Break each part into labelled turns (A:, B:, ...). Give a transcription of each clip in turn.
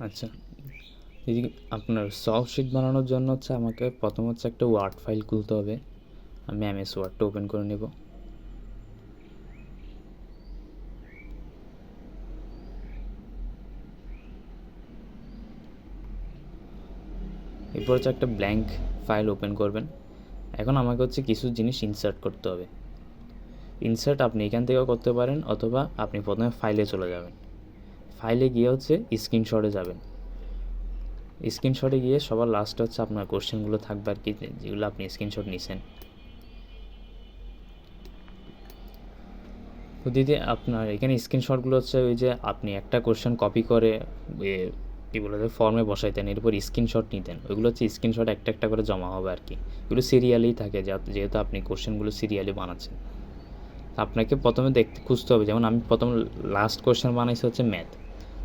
A: আচ্ছা, যদি আপনার সলভ শিট বানানোর জন্য হচ্ছে আমাকে প্রথম হচ্ছে একটা ওয়ার্ড ফাইল খুলতে হবে। আমি এমএস ওয়ার্ডটা ওপেন করে নেব। এরপর হচ্ছে একটা ব্ল্যাঙ্ক ফাইল ওপেন করবেন। এখন আমাকে হচ্ছে কিছু জিনিস ইনসার্ট করতে হবে। ইনসার্ট আপনি এখান থেকেও করতে পারেন, অথবা আপনি প্রথমে ফাইলে চলে যাবেন। ফাইলে গিয়ে হচ্ছে স্ক্রিনশটে যাবেন। স্ক্রিনশটে গিয়ে সবার লাস্টে হচ্ছে আপনার কোশ্চেনগুলো থাকবে আর কি, যেগুলো আপনি স্ক্রিনশট নিছেন। তো দিদি আপনার এখানে স্ক্রিনশটগুলো হচ্ছে ওই যে আপনি একটা কোশ্চেন কপি করে কী বলে ফর্মে বসাইতেন, এরপর স্ক্রিনশট নিতেন, ওইগুলো হচ্ছে স্ক্রিনশট একটা একটা করে জমা হবে আর কি। এগুলো সিরিয়ালেই থাকে, যেহেতু আপনি কোশ্চেনগুলো সিরিয়ালি বানাচ্ছেন। আপনাকে প্রথমে খুঁজতে হবে। যেমন আমি প্রথম লাস্ট কোশ্চেন বানাইছি হচ্ছে ম্যাথ,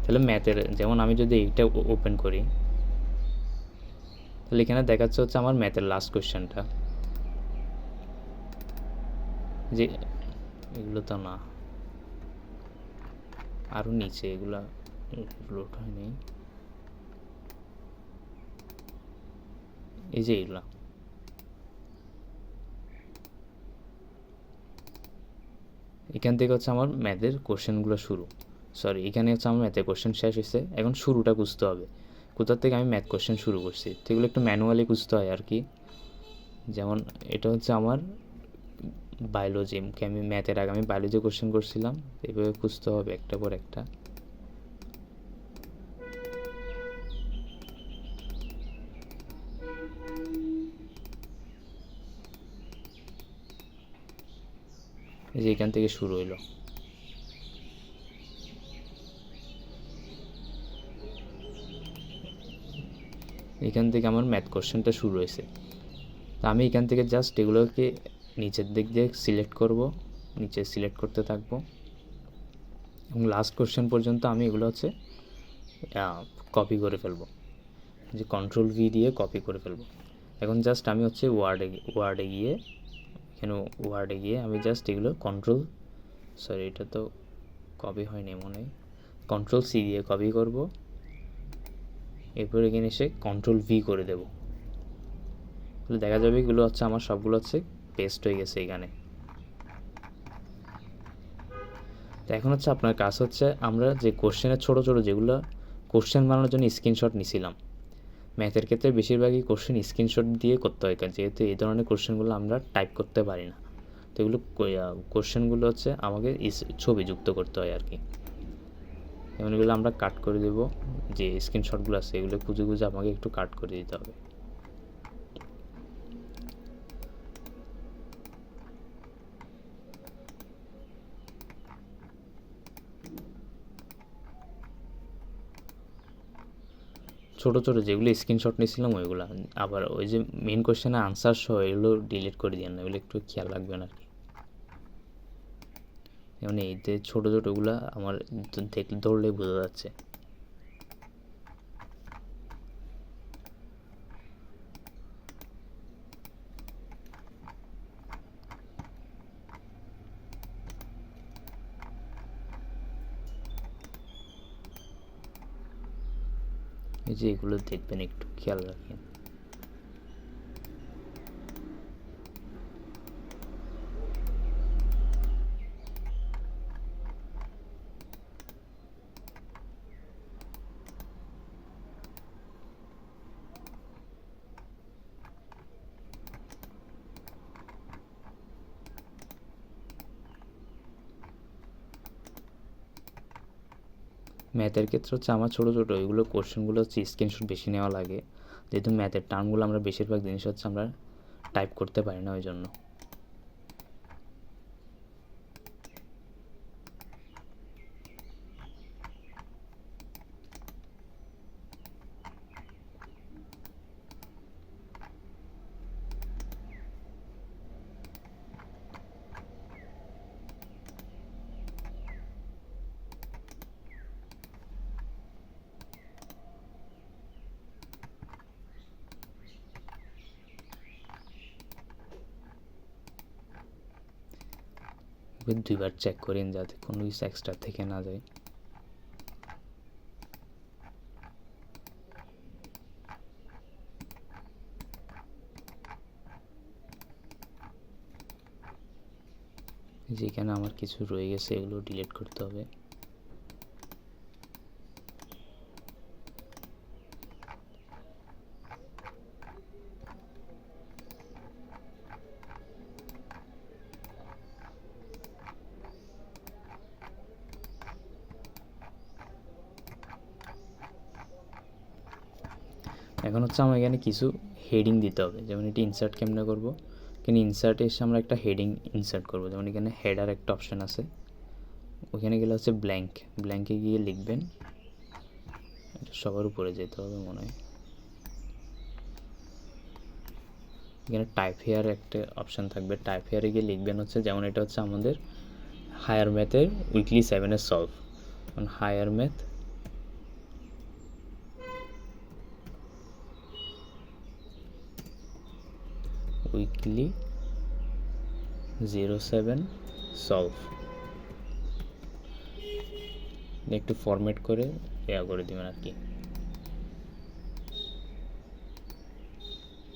A: তাহলে ম্যাথের যেমন আমি যদি এইটা ওপেন করি, তাহলে এখানে দেখাচ্ছে হচ্ছে আমার ম্যাথের লাস্ট কোশ্চেনটা, যে এগুলো তো না, আরও নিচে এগুলা লোড হয়নি, এই যে এগুলা। এখান থেকে হচ্ছে আমার ম্যাথের কোশ্চেনগুলো শুরু, সরি এখানে হচ্ছে আমার ম্যাথের কোশ্চেন শেষ হয়েছে। এখন শুরুটা খুঁজতে হবে, কোথার থেকে আমি ম্যাথ কোশ্চেন শুরু করছি, তো এগুলো একটু ম্যানুয়ালি খুঁজতে হয় আর কি। যেমন এটা হচ্ছে আমার বায়োলজি, আমি ম্যাথের আগে আমি বায়োলজি কোশ্চেন করছিলাম, এভাবে খুঁজতে হবে একটা পর একটা। এই যে এখান থেকে শুরু হইলো, এখান থেকে আমার ম্যাথ কোশ্চেনটা শুরু হয়েছে। তো আমি এখান থেকে জাস্ট এগুলোকে নিচের দিক দিয়ে সিলেক্ট করব, নিচে সিলেক্ট করতে থাকবো, এবং লাস্ট কোশ্চেন পর্যন্ত আমি এগুলো হচ্ছে কপি করে ফেলবো, যে কন্ট্রোল ভি দিয়ে কপি করে ফেলবো। এখন জাস্ট আমি হচ্ছে ওয়ার্ডে গিয়ে এখানে ওয়ার্ডে গিয়ে আমি জাস্ট এগুলো সরি এটা তো কপি হয়নি মনে হয়, কন্ট্রোল সি দিয়ে কপি করব, এরপর এখানে এসে কন্ট্রোল ভি করে দেব, তাহলে দেখা যাবে এগুলো হচ্ছে আমার সবগুলো হচ্ছে পেস্ট হয়ে গেছে এখানে। তো এখন হচ্ছে আপনার কাজ হচ্ছে, আমরা যে কোশ্চেনের ছোটো ছোটো যেগুলো কোশ্চেন বানানোর জন্য স্ক্রিনশট নিছিলাম, ম্যাথের ক্ষেত্রে বেশিরভাগই কোশ্চেন স্ক্রিনশট দিয়ে করতে হয়, কারণ যেহেতু এই ধরনের কোশ্চেনগুলো আমরা টাইপ করতে পারি না, তো এগুলো কোশ্চেনগুলো হচ্ছে আমাকে ছবি যুক্ত করতে হয় আর কি। যেমন এগুলো আমরা কাট করে দেবো, যে স্ক্রিনশটগুলো আছে এগুলো খুঁজে খুঁজে আমাকে একটু কাট করে দিতে হবে। ছোটো ছোটো যেগুলো স্ক্রিনশট নিয়েছিলাম ওইগুলো, আবার ওই যে মেন কোশ্চেনের আনসার সহ এগুলো ডিলিট করে দিয়েন না, এগুলো একটু খেয়াল রাখবেন আর কি। যেমন এই যে ছোটো ছোটোগুলো আমার দেখলে ধরলেই বোঝা যাচ্ছে। এই যে এগুলো দেখবেন, একটু খেয়াল রাখেন। ম্যাথের ক্ষেত্রে হচ্ছে আমার ছোটো ছোটো এগুলো কোশ্চেনগুলো হচ্ছে স্ক্রিনশট বেশি নেওয়া লাগে, যেহেতু ম্যাথের টার্মগুলো আমরা বেশিরভাগ জিনিস হচ্ছে আমরা টাইপ করতে পারি না, ওই জন্য। দুইবার চেক করেন যাতে কোনো কিছু এক্সট্রা থেকে না যায়। যেখানে আমার কিছু রয়ে গেছে এগুলো ডিলিট করতে হবে। এখন হচ্ছে আমার এখানে কিছু হেডিং দিতে হবে, যেমন এটি ইনসার্ট কেমনে করব, এখানে ইনসার্টে এসে আমরা একটা হেডিং ইনসার্ট করব। যেমন এখানে হেডার একটা অপশান আছে, ওখানে গেলে হচ্ছে ব্ল্যাঙ্কে গিয়ে লিখবেন, এটা সবার উপরে যেতে হবে মনে হয়। এখানে টাইপ হেয়ার একটা অপশান থাকবে, টাইপ হেয়ারে গিয়ে লিখবেন হচ্ছে, যেমন এটা হচ্ছে আমাদের হায়ার ম্যাথের উইকলি 7-এর solve. Higher math weekly 07 solve, একটু ফরম্যাট করে করে দেবেন আর কি।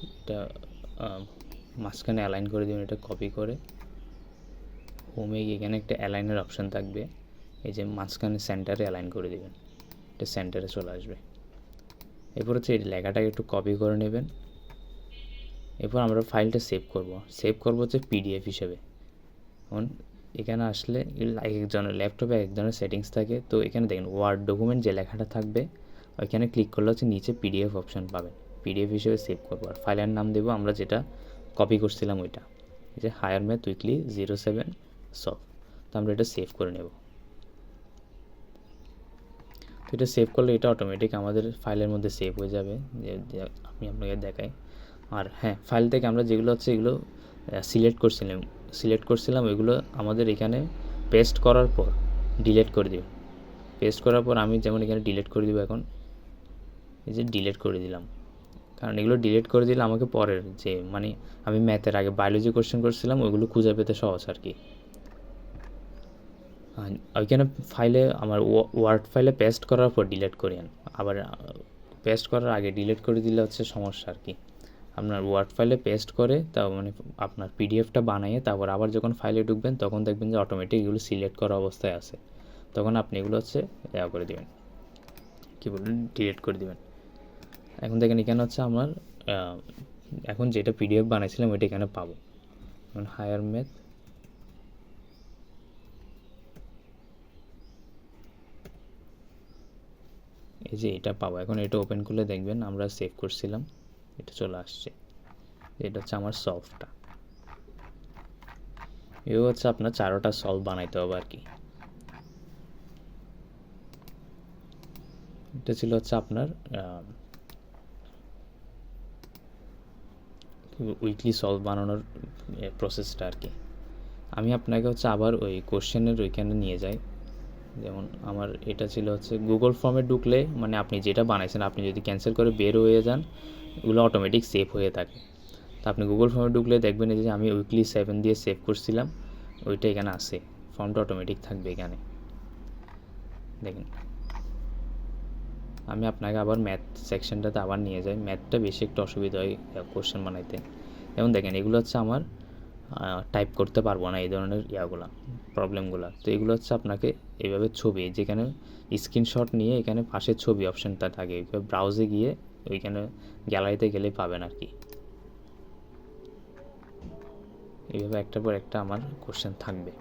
A: এটা মাঝখানে অ্যালাইন করে দেবেন, এটা কপি করে হোমে গিয়ে এখানে একটা অ্যালাইনের অপশান থাকবে, এই যে মাঝখানে সেন্টারে অ্যালাইন করে দেবেন, এটা সেন্টারে চলে আসবে। এরপর হচ্ছে এই লেখাটাকে একটু কপি করে নেবেন। এরপর আমরা ফাইলটা সেভ করব হচ্ছে পিডিএফ হিসেবে। এখন এখানে আসলে এক একজনের ল্যাপটপে এক একজনের সেটিংস থাকে, তো এখানে দেখেন ওয়ার্ড ডকুমেন্ট যে লেখাটা থাকবে ওইখানে ক্লিক করলে হচ্ছে নিচে পিডিএফ অপশান পাবেন, পিডিএফ হিসেবে সেভ করবো। আর ফাইলের নাম দেবো আমরা যেটা কপি করছিলাম ওইটা, এই যে হায়ার ম্যাথ উইকলি 07 সলভ। তো আমরা এটা সেভ করে নেব। তো এটা সেভ করলে এটা অটোমেটিক আমাদের ফাইলের মধ্যে সেভ হয়ে যাবে, যে আমি আপনাকে দেখাই। আর হ্যাঁ, ফাইল থেকে আমরা যেগুলো হচ্ছে এগুলো সিলেক্ট করছিলাম ওইগুলো আমাদের এখানে পেস্ট করার পর ডিলিট করে দেব। পেস্ট করার পর আমি যেমন এখানে ডিলিট করে দিব, এখন এই যে ডিলিট করে দিলাম, কারণ এগুলো ডিলিট করে দিলে আমাকে পরের যে মানে আমি ম্যাথের আগে বায়োলজি কোশ্চেন করছিলাম ওইগুলো খুঁজে পেতে সহজ আর কি। ওইখানে ফাইলে আমার ওয়ার্ড ফাইলে পেস্ট করার পর ডিলিট করি, আবার পেস্ট করার আগে ডিলিট করে দিলে হচ্ছে সমস্যা আর কি। আপনার ওয়ার্ড ফাইলে পেস্ট করে তা মানে আপনার পিডিএফটা বানিয়ে তারপর আবার যখন ফাইলে ঢুকবেন তখন দেখবেন যে অটোমেটিক এগুলো সিলেক্ট করা অবস্থায় আছে, তখন আপনি এগুলো হচ্ছে করে দেবেন, কী বলবেন, ডিলিট করে দেবেন। এখন দেখেন এখানে হচ্ছে আমার এখন যেটা পিডিএফ বানাইছিলাম ওইটা এখানে পাবো। এখন হায়ার ম্যাথ এই যে এটা পাবো। এখন এটা ওপেন করলে দেখবেন আমরা সেভ করছিলাম, এটা চলে আসছে, এটা হচ্ছে আমার সলভটা। এও হচ্ছে আপনার 4টা সলভ বানাইতে হবে আর কি। এটা ছিল হচ্ছে আপনার উইকলি সলভ বানানোর প্রসেসটা আর কি। আমি আপনাকে হচ্ছে আবার ওই কোশ্চেনের ওইখানে নিয়ে যাই। যেমন আমার এটা ছিল হচ্ছে গুগল ফর্মে ঢুকলে মানে আপনি যেটা বানাইছেন আপনি যদি ক্যান্সেল করে বের হয়ে যান এগুলো অটোমেটিক সেভ হয়ে থাকে। তো আপনি গুগল ফর্মে ঢুকলে দেখবেন যে আমি উইকলি 7 দিয়ে সেভ করছিলাম ওইটা এখানে আছে, ফর্মটা অটোমেটিক থাকবে এখানে দেখেন। আমি আপনাকে আবার ম্যাথ সেকশনটাতে আবার নিয়ে যাই, ম্যাথটা বেশি একটু অসুবিধা হয় কোশ্চেন বানাইতে। যেমন দেখেন এগুলো হচ্ছে আমার টাইপ করতে পারবো না এই ধরনের প্রবলেমগুলো। তো এগুলো হচ্ছে আপনাকে এইভাবে ছবি, যেখানে স্ক্রিনশট নিয়ে এখানে পাশে ছবি অপশানটা থাকে, ব্রাউজে গিয়ে ওইখানে গ্যালারিতে গেলেই পাবেন আর কি। এইভাবে একটার পর একটা আমার কোশ্চেন থাকবে।